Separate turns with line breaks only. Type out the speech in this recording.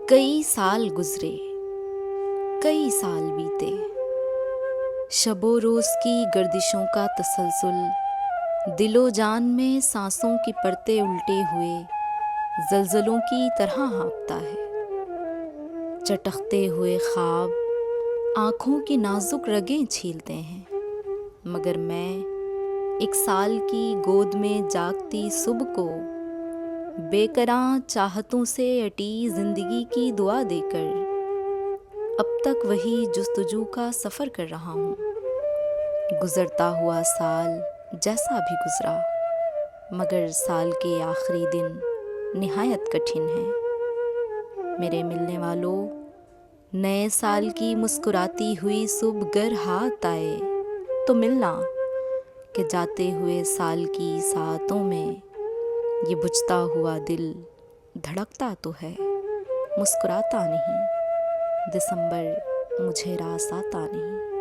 کئی سال گزرے، کئی سال بیتے، شب و روز کی گردشوں کا تسلسل دل و جان میں سانسوں کی پرتیں الٹے ہوئے زلزلوں کی طرح ہانپتا ہے۔ چٹکتے ہوئے خواب آنکھوں کی نازک رگیں چھیلتے ہیں، مگر میں ایک سال کی گود میں جاگتی صبح کو بے کراں چاہتوں سے اٹی زندگی کی دعا دے کر اب تک وہی جستجو کا سفر کر رہا ہوں۔ گزرتا ہوا سال جیسا بھی گزرا، مگر سال کے آخری دن نہایت کٹھن ہے۔ میرے ملنے والوں، نئے سال کی مسکراتی ہوئی صبح گر ہاتھ آئے تو ملنا، کہ جاتے ہوئے سال کی ساعتوں میں یہ بجھتا ہوا دل دھڑکتا تو ہے، مسکراتا نہیں۔ دسمبر مجھے راس آتا نہیں۔